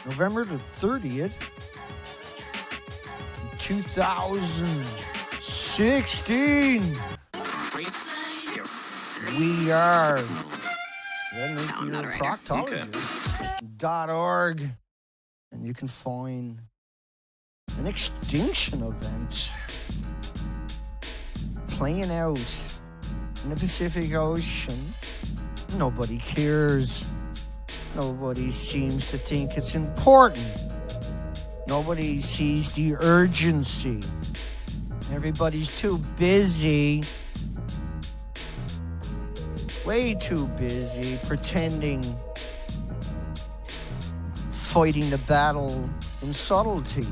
November the 30th, 2016. We are the nuclear proctologist.org, and you can find an extinction event playing out in the Pacific Ocean. Nobody cares. Nobody seems to think it's important. Nobody sees the urgency. Everybody's too busy, way too busy, pretending, fighting the battle in subtlety.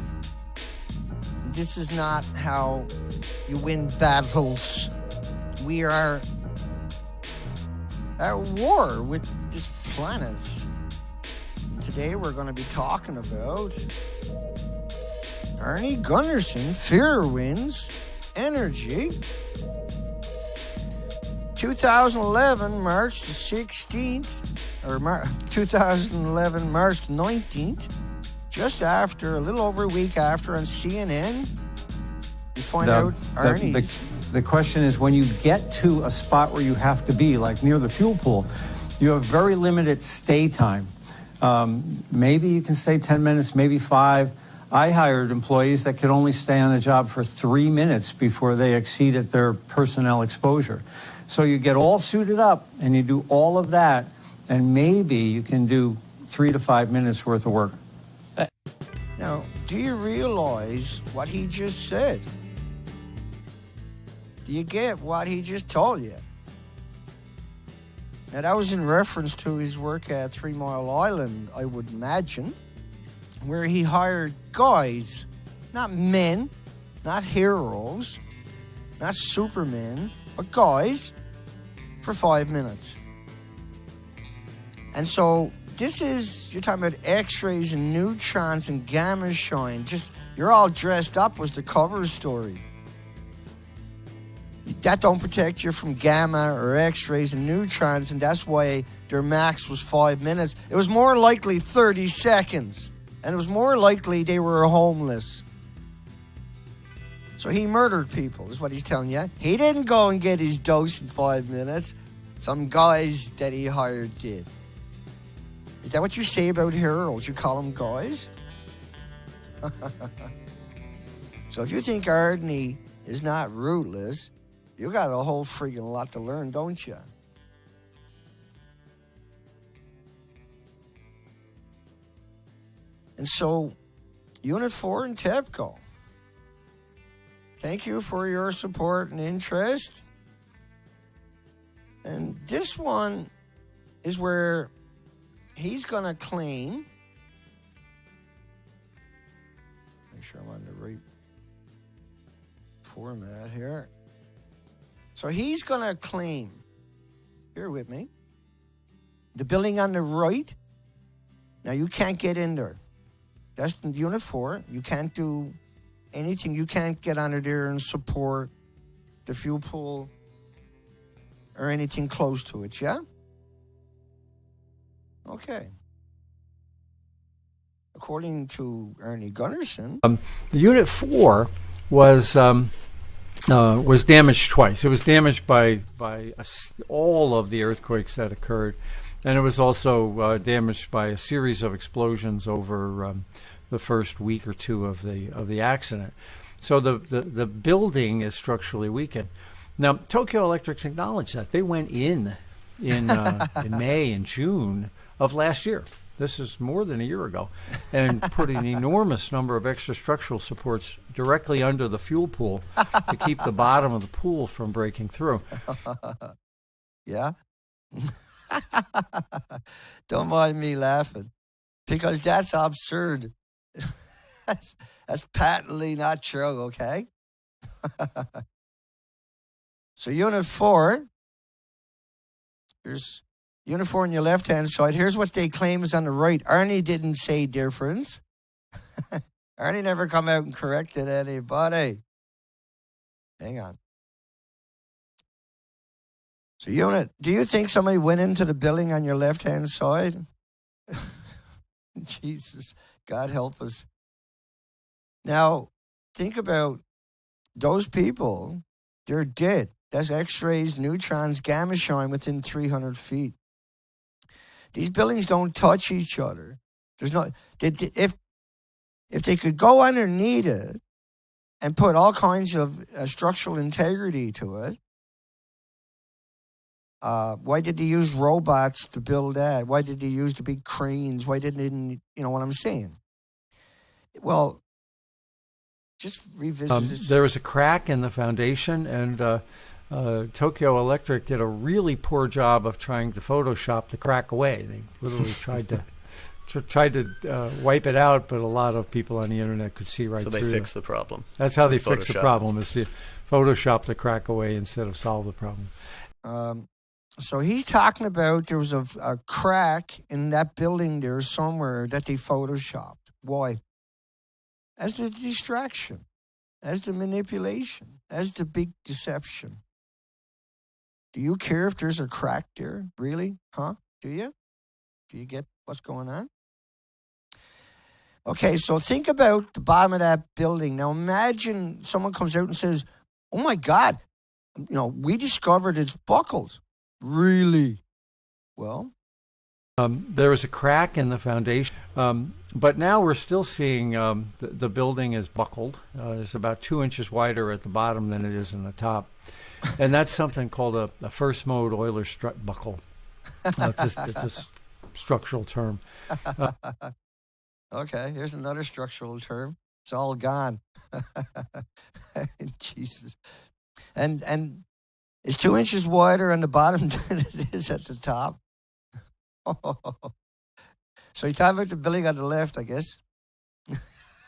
This is not how you win battles. We are at war with this planet. Today we're going to be talking about Arni Gunderson, Fear Wins Energy. 2011, March the 16th, or 2011, March 19th, just after, a little over a week after on CNN, you find out Arnie's. The question is, when you get to a spot where you have to be, like near the fuel pool, you have very limited stay time. Maybe you can stay 10 minutes, maybe 5. I hired employees that could only stay on the job for 3 minutes before they exceeded their personnel exposure. So you get all suited up and you do all of that, and maybe you can do 3 to 5 minutes worth of work. Now, do you realize what he just said? Do you get what he just told you? Now, that was in reference to his work at 3 Mile Island, I would imagine, where he hired guys, not men, not heroes, not supermen, but guys for 5 minutes. And so this is, you're talking about X-rays and neutrons and gamma shine. Just, you're all dressed up was the cover story. That don't protect you from gamma or X-rays and neutrons, and that's why their max was 5 minutes. It was more likely 30 seconds, and it was more likely they were homeless. So he murdered people, is what he's telling you. He didn't go and get his dose in 5 minutes. Some guys that he hired did. Is that what you say about heroes? You call them guys? So if you think Arni is not rootless, you got a whole freaking lot to learn, don't you? And so, Unit 4 in TEPCO, thank you for your support and interest. And this one is where he's going to claim, make sure I'm on the right format here. So he's going to claim, here with me, the building on the right. Now, you can't get in there. That's Unit 4. You can't do anything. You can't get under there and support the fuel pool or anything close to it, yeah? Okay. According to Arni Gunderson, Unit 4 was damaged twice. It was damaged by all of the earthquakes that occurred, and it was also damaged by a series of explosions over the first week or two of the accident. So the building is structurally weakened. Now, Tokyo Electric's acknowledged that. They went in May and June of last year. This is more than a year ago, and put an enormous number of extra structural supports directly under the fuel pool to keep the bottom of the pool from breaking through. Yeah? Don't mind me laughing, because that's absurd. That's patently not true, okay? So Unit 4, here's Unit 4 on your left-hand side. Here's what they claim is on the right. Arni didn't say difference. Arni never come out and corrected anybody. Hang on. So, Unit, do you think somebody went into the building on your left-hand side? Jesus, God help us. Now, think about those people. They're dead. That's X-rays, neutrons, gamma shine within 300 feet. These buildings don't touch each other. There's no. If they could go underneath it and put all kinds of structural integrity to it, why did they use robots to build that? Why did they use the big cranes? Why didn't you know what I'm saying? Well, just revisit this. There was a crack in the foundation, and Tokyo Electric did a really poor job of trying to Photoshop the crack away. They literally tried to wipe it out, but a lot of people on the internet could see right through it. So they fixed the problem. That's how they fix the problem, is to Photoshop the crack away instead of solve the problem. So he's talking about there was a crack in that building there somewhere that they Photoshopped. Why? As the distraction, as the manipulation, as the big deception. Do you care if there's a crack there? Really? Huh? Do you? Do you get what's going on? Okay, so think about the bottom of that building. Now imagine someone comes out and says, oh my God, we discovered it's buckled. Really? Well? There was a crack in the foundation, but now we're still seeing the building is buckled. It's about 2 inches wider at the bottom than it is in the top. And that's something called a first mode Euler strut buckle. It's a structural term. Okay, here's another structural term. It's all gone. Jesus. And it's 2 inches wider on the bottom than it is at the top. So you're talking about the building on the left, I guess.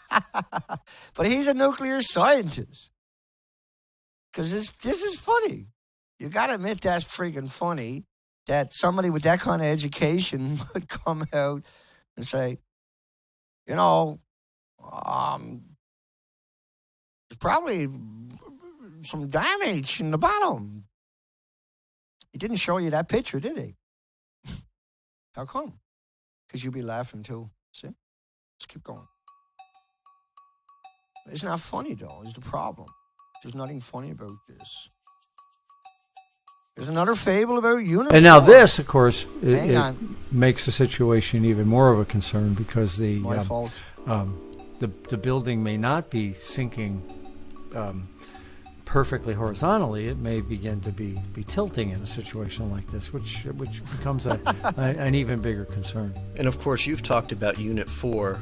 But he's a nuclear scientist. Because this is funny. You got to admit that's friggin' funny that somebody with that kind of education would come out and say, there's probably some damage in the bottom. He didn't show you that picture, did he? How come? Because you'll be laughing too. See? Let's keep going. It's not funny, though, is the problem. There's nothing funny about this. There's another fable about uniform. And now this, of course, it makes the situation even more of a concern because the building may not be sinking perfectly horizontally. It may begin to be tilting in a situation like this, which becomes an even bigger concern. And of course, you've talked about Unit 4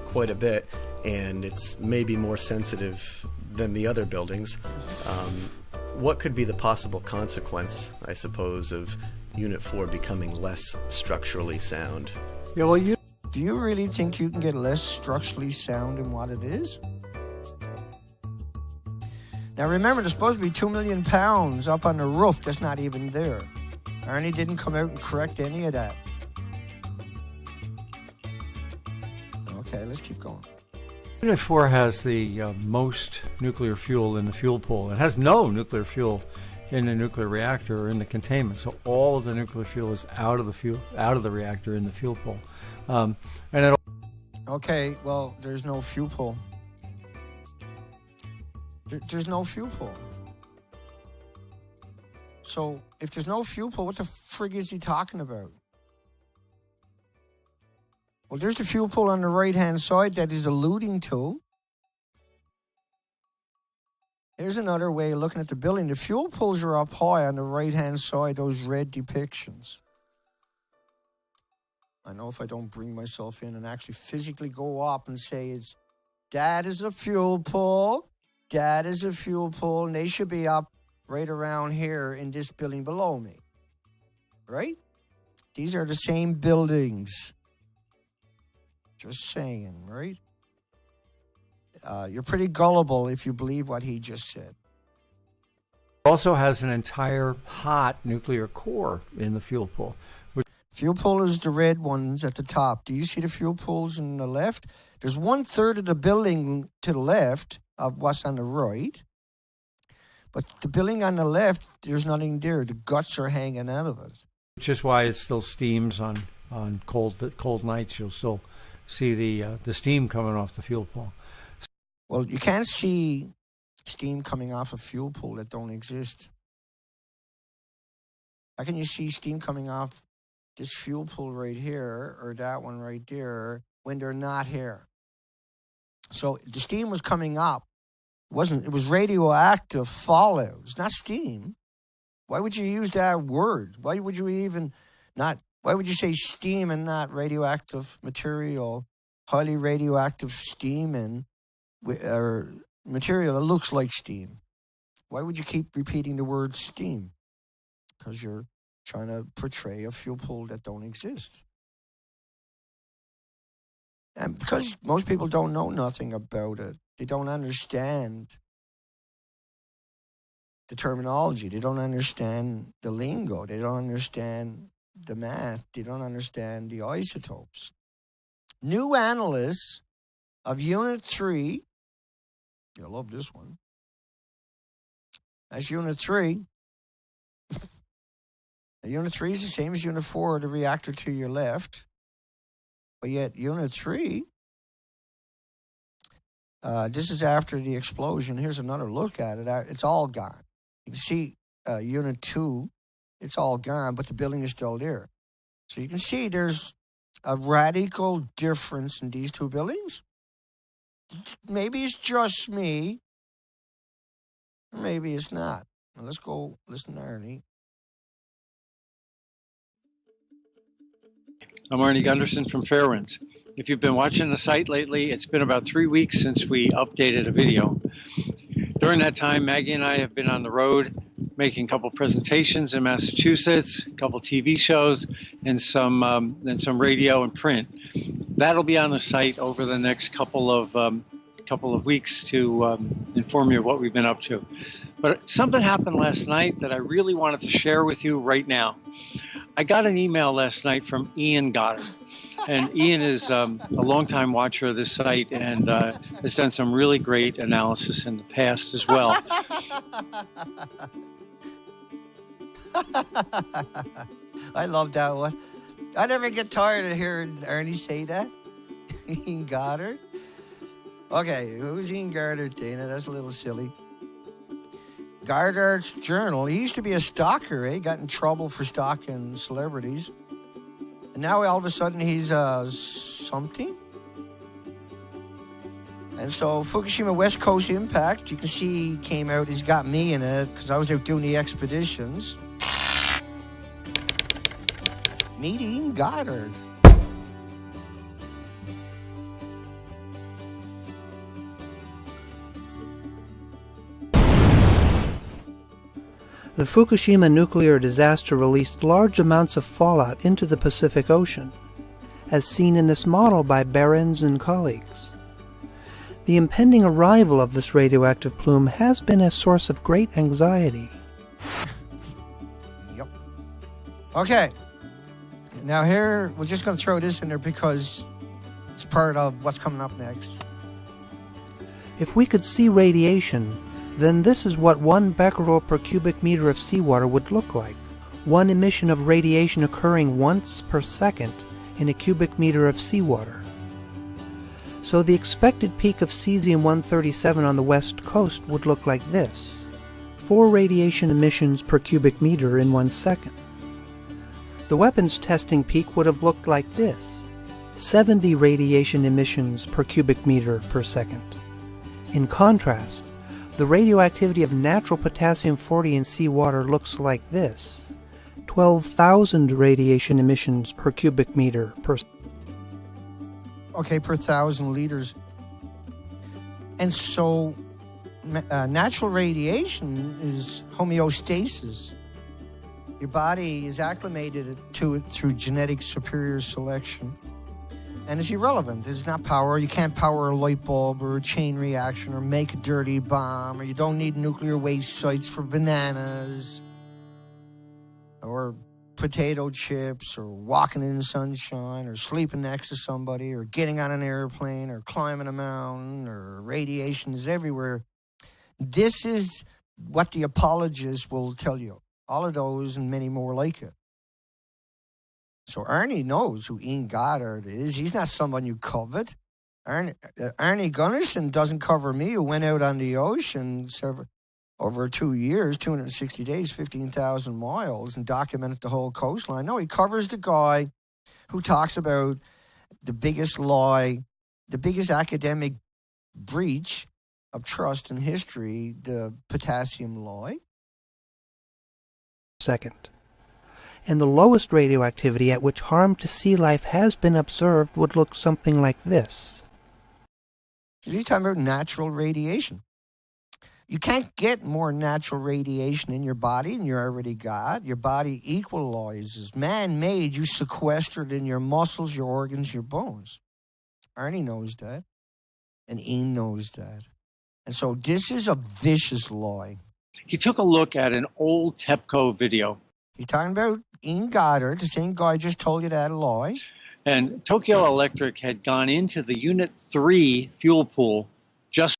quite a bit, and it's maybe more sensitive than the other buildings. What could be the possible consequence, I suppose, of Unit 4 becoming less structurally sound? Yeah, well, do you really think you can get less structurally sound than what it is? Now remember, there's supposed to be 2 million pounds up on the roof that's not even there. Arni didn't come out and correct any of that. Okay, let's keep going. Unit 4 has the most nuclear fuel in the fuel pool. It has no nuclear fuel in the nuclear reactor or in the containment. So all of the nuclear fuel is out of the reactor in the fuel pool. Okay, well, there's no fuel pool. There's no fuel pool. So if there's no fuel pool, what the frig is he talking about? Well, there's the fuel pool on the right-hand side that he's alluding to. Here's another way of looking at the building. The fuel pools are up high on the right-hand side, those red depictions. I know if I don't bring myself in and actually physically go up and say that is a fuel pool, that is a fuel pool, and they should be up right around here in this building below me. Right? These are the same buildings. Just saying, right? You're pretty gullible if you believe what he just said. It also has an entire hot nuclear core in the fuel pool. Fuel pool is the red ones at the top. Do you see the fuel pools on the left? There's 1/3 of the building to the left of what's on the right. But the building on the left, there's nothing there. The guts are hanging out of it. Which is why it still steams on on cold nights, you'll still see the steam coming off the fuel pool. Well, you can't see steam coming off a fuel pool that don't exist. How can you see steam coming off this fuel pool right here or that one right there when they're not here? So the steam was coming up. It was radioactive fallout. It's not steam. Why would you use that word? Why would you say steam and not radioactive material, highly radioactive steam or material that looks like steam? Why would you keep repeating the word steam? Because you're trying to portray a fuel pool that don't exist. And because most people don't know nothing about it, they don't understand the terminology. They don't understand the lingo. They don't understand the math. They don't understand the isotopes. New analysts of Unit 3, you'll love this one. That's Unit 3. Unit 3 is the same as Unit 4, the reactor to your left. But yet Unit 3, this is after the explosion. Here's another look at it. It's all gone. You can see Unit 2, it's all gone, but the building is still there. So you can see there's a radical difference in these two buildings. Maybe it's just me, or maybe it's not. Now let's go listen to Arni. I'm Arni Gunderson from Fairwinds. If you've been watching the site lately, it's been about 3 weeks since we updated a video. During that time, Maggie and I have been on the road making a couple presentations in Massachusetts, a couple TV shows, and some radio and print. That'll be on the site over the next couple of weeks to inform you of what we've been up to. But something happened last night that I really wanted to share with you right now. I got an email last night from Ian Goddard. And Ian is a longtime watcher of this site and has done some really great analysis in the past as well. I love that one. I never get tired of hearing Arnie say that. Ian Goddard. Okay, who's Ian Goddard, Dana? That's a little silly. Goddard's journal. He used to be a stalker, eh? Got in trouble for stalking celebrities. And now all of a sudden he's something. And so Fukushima West Coast Impact, you can see he came out, he's got me in it because I was out doing the expeditions. Meeting Goddard. The Fukushima nuclear disaster released large amounts of fallout into the Pacific Ocean, as seen in this model by Behrens and colleagues. The impending arrival of this radioactive plume has been a source of great anxiety. Yep. Okay. Now here, we're just going to throw this in there because it's part of what's coming up next. If we could see radiation, then this is what 1 becquerel per cubic meter of seawater would look like. One emission of radiation occurring once per second in a cubic meter of seawater. So the expected peak of cesium-137 on the west coast would look like this. 4 radiation emissions per cubic meter in 1 second. The weapons testing peak would have looked like this. 70 radiation emissions per cubic meter per second. In contrast, the radioactivity of natural potassium-40 in seawater looks like this. 12,000 radiation emissions per cubic meter per... Okay, per 1,000 liters. And so natural radiation is homeostasis. Your body is acclimated to it through genetic superior selection. And it's irrelevant. It's not power. You can't power a light bulb or a chain reaction or make a dirty bomb, or you don't need nuclear waste sites for bananas or potato chips or walking in the sunshine or sleeping next to somebody or getting on an airplane or climbing a mountain, or radiation is everywhere. This is what the apologists will tell you. All of those and many more like it. So Arni knows who Ian Goddard is. He's not someone you covet. Arni Gunderson doesn't cover me, who went out on the ocean over 2 years, 260 days, 15,000 miles, and documented the whole coastline. No, he covers the guy who talks about the biggest lie, the biggest academic breach of trust in history, the potassium lie. Second. And the lowest radioactivity at which harm to sea life has been observed would look something like this. He's talking about natural radiation. You can't get more natural radiation in your body than you already got. Your body equalizes. Man-made, you sequestered in your muscles, your organs, your bones. Arni knows that. And Ian knows that. And so this is a vicious lie. He took a look at an old TEPCO video. He's talking about Ian Goddard, the same guy just told you that lie. And Tokyo Electric had gone into the Unit 3 fuel pool just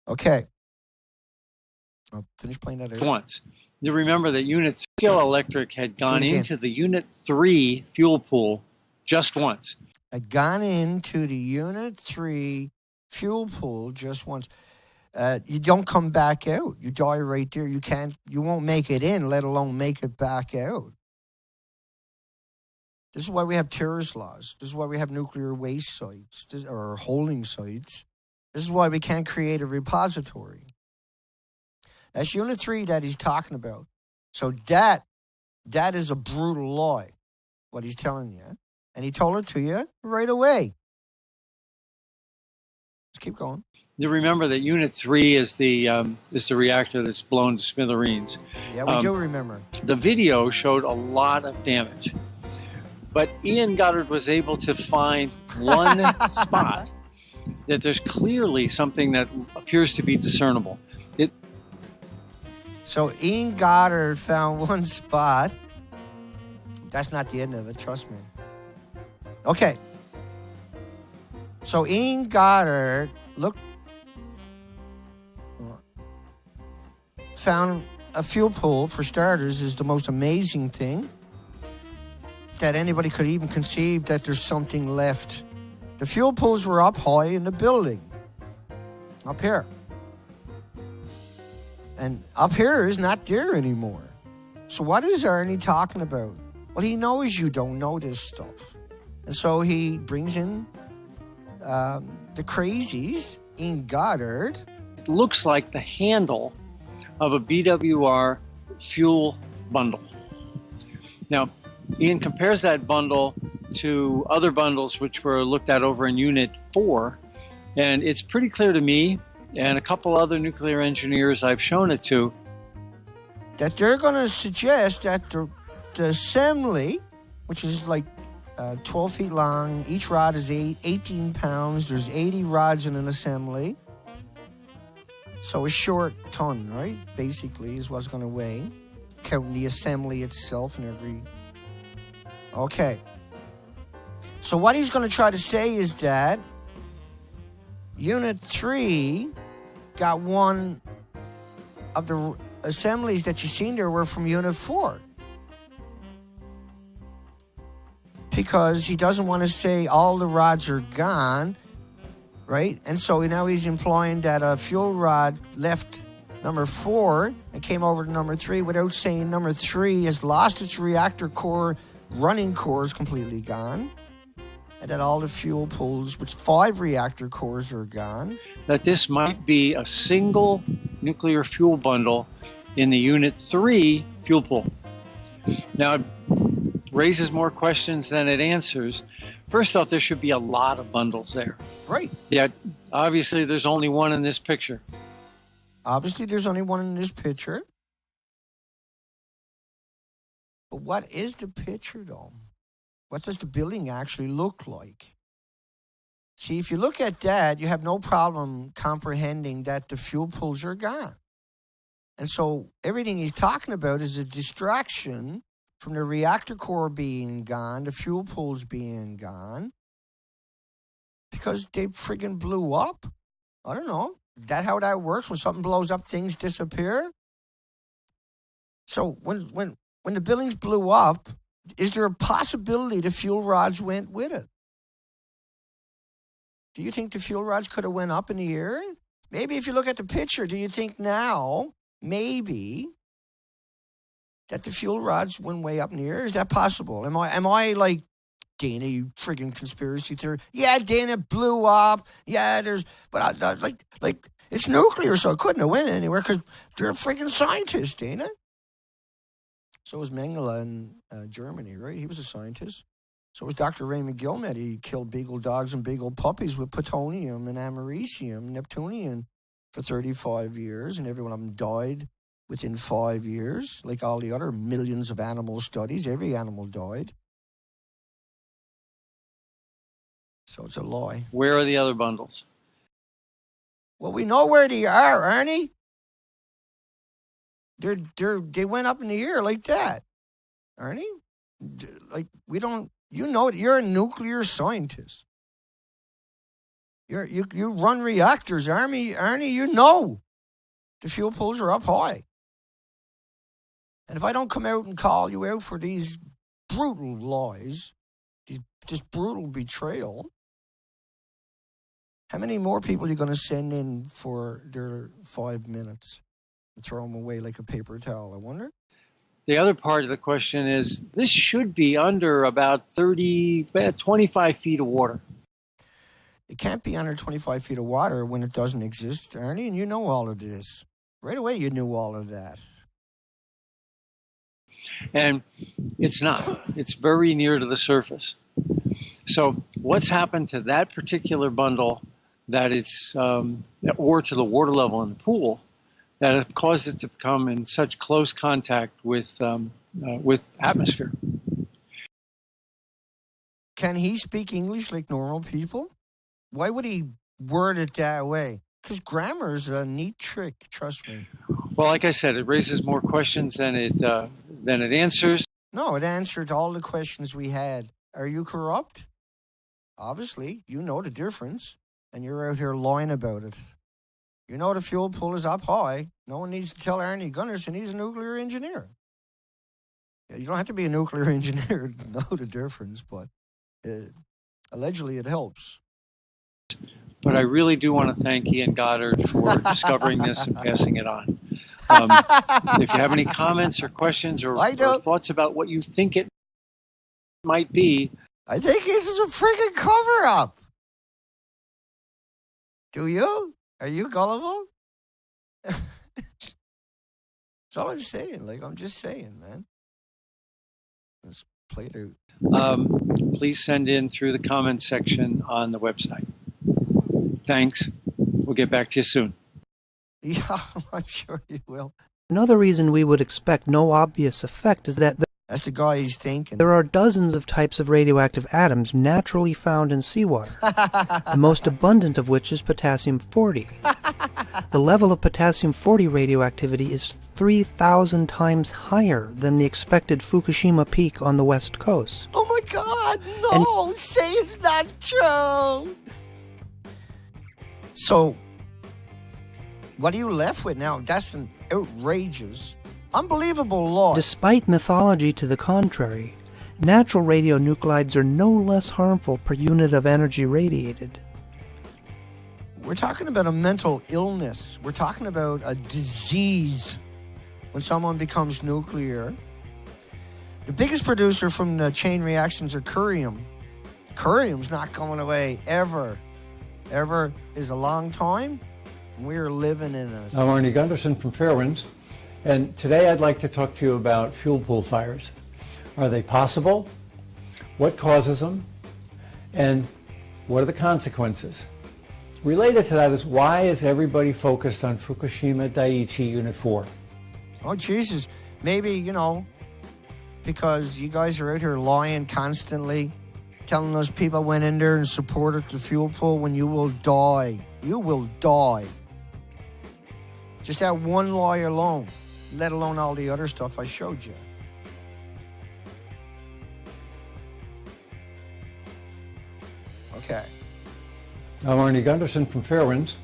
Okay. I'll finish playing that out. once. You remember that Tokyo Electric had gone into the Unit 3 fuel pool just once. Had gone into the Unit 3 fuel pool just once. You don't come back out. You die right there. You won't make it in, let alone make it back out. This is why we have terrorist laws. This is why we have nuclear waste sites or holding sites. This is why we can't create a repository. That's Unit 3 that he's talking about. So that is a brutal lie, what he's telling you. And he told it to you right away. Let's keep going. You remember that Unit 3 is the reactor that's blown to smithereens. Yeah, we do remember. The video showed a lot of damage. But Ian Goddard was able to find one spot that there's clearly something that appears to be discernible. So Ian Goddard found one spot. That's not the end of it, trust me. Okay. So Ian Goddard found a fuel pool, for starters, is the most amazing thing that anybody could even conceive that there's something left. The fuel pools were up high in the building. Up here. And up here is not there anymore. So what is Arni talking about? Well, he knows you don't know this stuff. And so he brings in the crazies, Ian Goddard. It looks like the handle of a BWR fuel bundle. Now, Ian compares that bundle to other bundles which were looked at over in Unit 4, and it's pretty clear to me and a couple other nuclear engineers I've shown it to that they're going to suggest that the assembly, which is like 12 feet long, each rod is 18 pounds, there's 80 rods in an assembly. So a short ton, right? Basically is what's going to weigh, counting the assembly itself and every... Okay. So what he's going to try to say is that Unit 3 got one of the assemblies that you've seen there were from Unit 4. Because he doesn't want to say all the rods are gone, right? And so now he's implying that a fuel rod left number 4 and came over to number 3 without saying number 3 has lost its reactor core, running core is completely gone. And that all the fuel pools, which 5 reactor cores are gone. That this might be a single nuclear fuel bundle in the Unit 3 fuel pool. Now, it raises more questions than it answers. First off, there should be a lot of bundles there. Right. Yet, obviously, there's only one in this picture. Obviously, there's only one in this picture. But what is the picture, though? What does the building actually look like? See, if you look at that, you have no problem comprehending that the fuel pools are gone. And so everything he's talking about is a distraction from the reactor core being gone, the fuel pools being gone, because they friggin' blew up. I don't know. Is that how that works? When something blows up, things disappear? So when the buildings blew up, is there a possibility the fuel rods went with it? Do you think the fuel rods could have went up in the air? Maybe if you look at the picture, do you think now, maybe, that the fuel rods went way up in the air? Is that possible? Am I like, Dana, you friggin' conspiracy theory? Yeah, Dana blew up. Yeah, but like, it's nuclear, so it couldn't have went anywhere because they're a friggin' scientist, Dana. So was Mengele in Germany, right? He was a scientist. So was Dr. Raymond Gilmet. He killed beagle dogs and beagle puppies with plutonium and americium, Neptunium, for 35 years, and every one of them died within 5 years, like all the other millions of animal studies. Every animal died. So it's a lie. Where are the other bundles? Well, we know where they are, Arnie. They went up in the air like that, Arnie. Like, we don't. You know, you're a nuclear scientist. You run reactors, Arnie. You know, the fuel pools are up high. And if I don't come out and call you out for these brutal lies, this brutal betrayal, how many more people are you going to send in for their 5 minutes and throw them away like a paper towel? I wonder. The other part of the question is, this should be under about 25 feet of water. It can't be under 25 feet of water when it doesn't exist, Arnie, and you know all of this. Right away you knew all of that. And it's not. It's very near to the surface. So what's happened to that particular bundle that it's, or to the water level in the pool, that have caused it to come in such close contact with atmosphere? Can he speak English like normal people? Why would he word it that way? Because grammar is a neat trick, trust me. Well, like I said, it raises more questions than it answers. No, it answered all the questions we had. Are you corrupt? Obviously, you know the difference, and you're out here lying about it. You know the fuel pool is up high. No one needs to tell Arni Gunderson he's a nuclear engineer. You don't have to be a nuclear engineer to know the difference, but allegedly it helps. But I really do want to thank Ian Goddard for discovering this and passing it on. If you have any comments or questions or thoughts about what you think it might be. I think this is a friggin' cover-up. Do you? Are you gullible? That's all I'm saying. Like, I'm just saying, man. Let's play it out. Please send in through the comments section on the website. Thanks. We'll get back to you soon. Yeah, I'm sure you will. Another reason we would expect no obvious effect is that that's the guy he's thinking. There are dozens of types of radioactive atoms naturally found in seawater, the most abundant of which is potassium-40. The level of potassium-40 radioactivity is 3,000 times higher than the expected Fukushima peak on the west coast. Oh my God, no! Say it's not true! So, what are you left with now? That's an outrageous, unbelievable lie. Despite mythology to the contrary, natural radionuclides are no less harmful per unit of energy radiated. We're talking about a mental illness. We're talking about a disease when someone becomes nuclear. The biggest producer from the chain reactions are curium. Curium's not going away ever. Ever is a long time. We're living in it. I'm Arni Gunderson from Fairwinds, and today I'd like to talk to you about fuel pool fires. Are they possible? What causes them? And what are the consequences? Related to that is, why is everybody focused on Fukushima Daiichi Unit 4? Oh, Jesus. Maybe, because you guys are out here lying constantly, telling us people went in there and supported the fuel pool when you will die. You will die. Just that one lie alone, let alone all the other stuff I showed you. Okay. I'm Arni Gunderson from Fairwinds,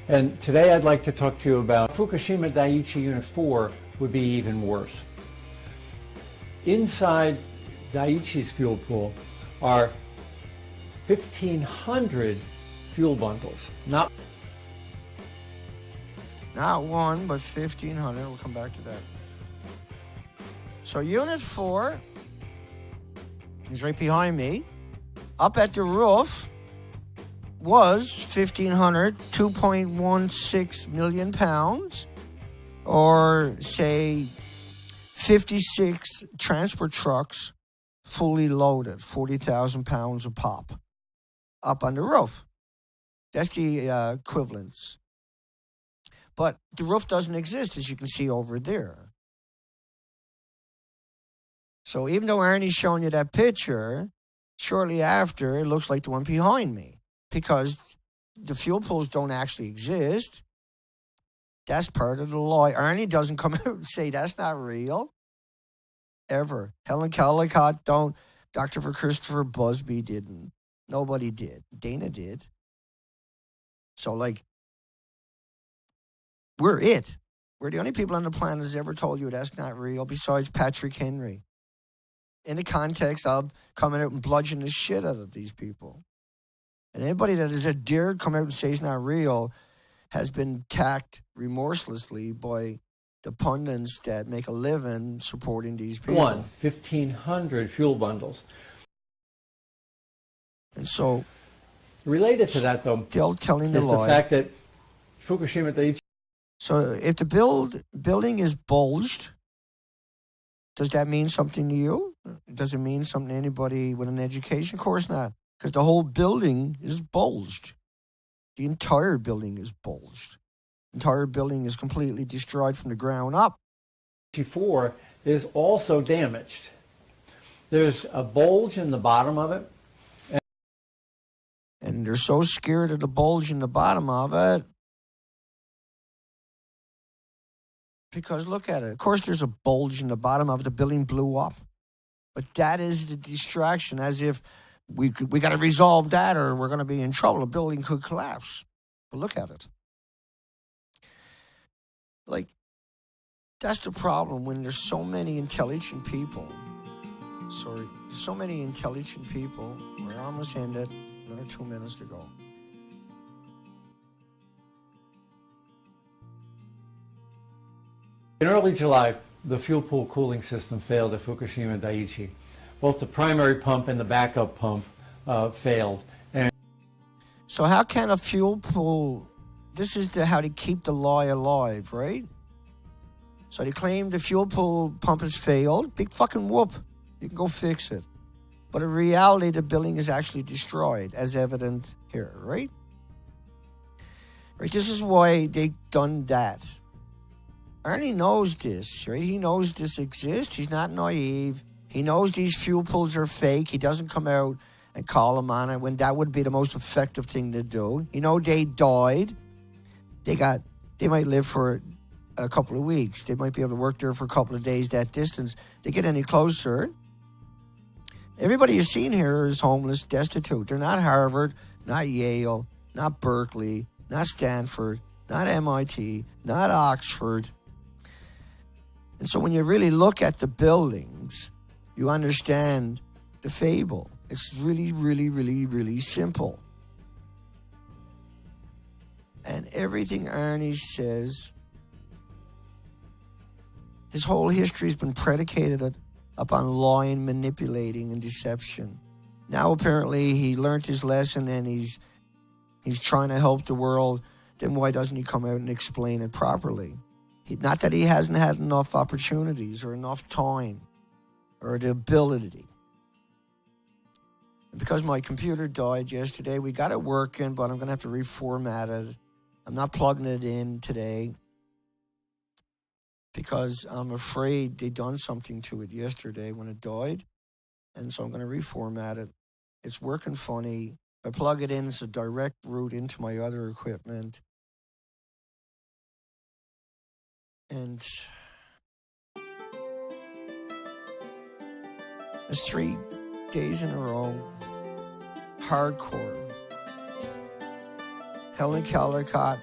and today I'd like to talk to you about Fukushima Daiichi Unit 4 would be even worse. Inside Daiichi's fuel pool are 1,500 fuel bundles, not one, but 1,500. We'll come back to that. So Unit 4 is right behind me. Up at the roof was 1,500, 2.16 million pounds, or say 56 transport trucks fully loaded, 40,000 pounds a pop, up on the roof. That's the equivalence. But the roof doesn't exist, as you can see over there. So even though Arnie's showing you that picture, shortly after, it looks like the one behind me, because the fuel pools don't actually exist. That's part of the lie. Arnie doesn't come out and say that's not real. Ever. Helen Kellicott don't. Dr. Christopher Busby didn't. Nobody did. Dana did. So, like, we're it. We're the only people on the planet that's ever told you that's not real, besides Patrick Henry. In the context of coming out and bludgeoning the shit out of these people. And anybody that has dared come out and say it's not real has been attacked remorselessly by the pundits that make a living supporting these people. 1,500 fuel bundles. And so, related to that, though, still telling the is lie. The fact that Fukushima Daiichi. So, if the building is bulged, does that mean something to you? Does it mean something to anybody with an education? Of course not, because the whole building is bulged. The entire building is bulged. The entire building is completely destroyed from the ground up. 4 is also damaged. There's a bulge in the bottom of it. And they're so scared of the bulge in the bottom of it. Because look at it. Of course, there's a bulge in the bottom of it. The building blew up. But that is the distraction, as if we got to resolve that or we're going to be in trouble. The building could collapse. But look at it. Like, that's the problem when there's so many intelligent people. Sorry, so many intelligent people. We're almost ended. Another 2 minutes to go. In early July, the fuel pool cooling system failed at Fukushima Daiichi. Both the primary pump and the backup pump failed. So how can a fuel pool... This is how to keep the lie alive, right? So they claim the fuel pool pump has failed. Big fucking whoop. You can go fix it. But in reality, the building is actually destroyed, as evident here, right? Right. This is why they've done that. Arnie knows this, right? He knows this exists. He's not naive. He knows these fuel pools are fake. He doesn't come out and call them on it when that would be the most effective thing to do. You know, they died. They might live for a couple of weeks. They might be able to work there for a couple of days, that distance. They get any closer. Everybody you've seen here is homeless, destitute. They're not Harvard, not Yale, not Berkeley, not Stanford, not MIT, not Oxford. And so when you really look at the buildings, you understand the fable. It's really, really, really, really simple. And everything Arnie says, his whole history has been predicated upon lying, manipulating, and deception. Now apparently he learned his lesson and he's trying to help the world. Then why doesn't he come out and explain it properly? Not that he hasn't had enough opportunities or enough time or the ability. Because my computer died yesterday, we got it working, but I'm going to have to reformat it. I'm not plugging it in today because I'm afraid they done something to it yesterday when it died. And so I'm going to reformat it. It's working funny. If I plug it in, it's a direct route into my other equipment. And it's 3 days in a row. Hardcore. Helen Kellicott,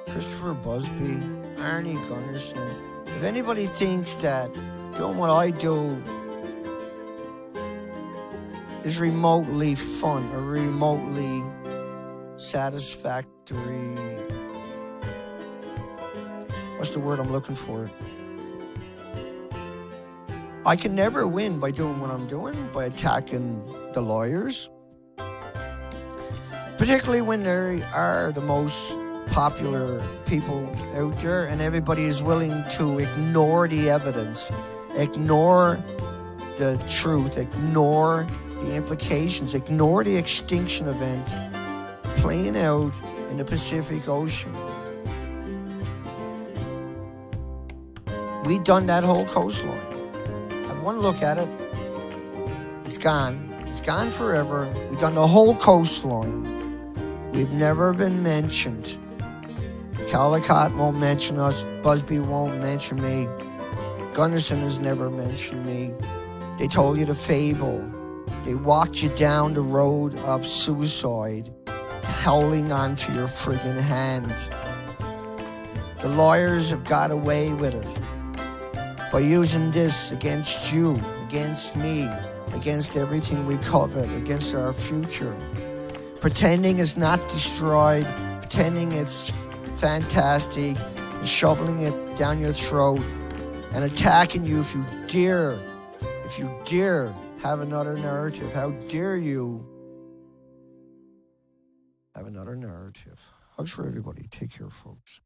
Christopher Busby, Arni Gunderson. If anybody thinks that doing what I do is remotely fun or remotely satisfactory. What's the word I'm looking for? I can never win by doing what I'm doing, by attacking the lawyers. Particularly when they are the most popular people out there and everybody is willing to ignore the evidence, ignore the truth, ignore the implications, ignore the extinction event playing out in the Pacific Ocean. We done that whole coastline. Have one look at it. It's gone. It's gone forever. We done the whole coastline. We've never been mentioned. Caldecott won't mention us. Busby won't mention me. Gunderson has never mentioned me. They told you the fable. They walked you down the road of suicide, howling onto your friggin' hand. The lawyers have got away with it by using this against you, against me, against everything we covet, against our future. Pretending it's not destroyed, pretending it's fantastic, and shoveling it down your throat and attacking you if you dare have another narrative. How dare you have another narrative? Hugs for everybody. Take care, folks.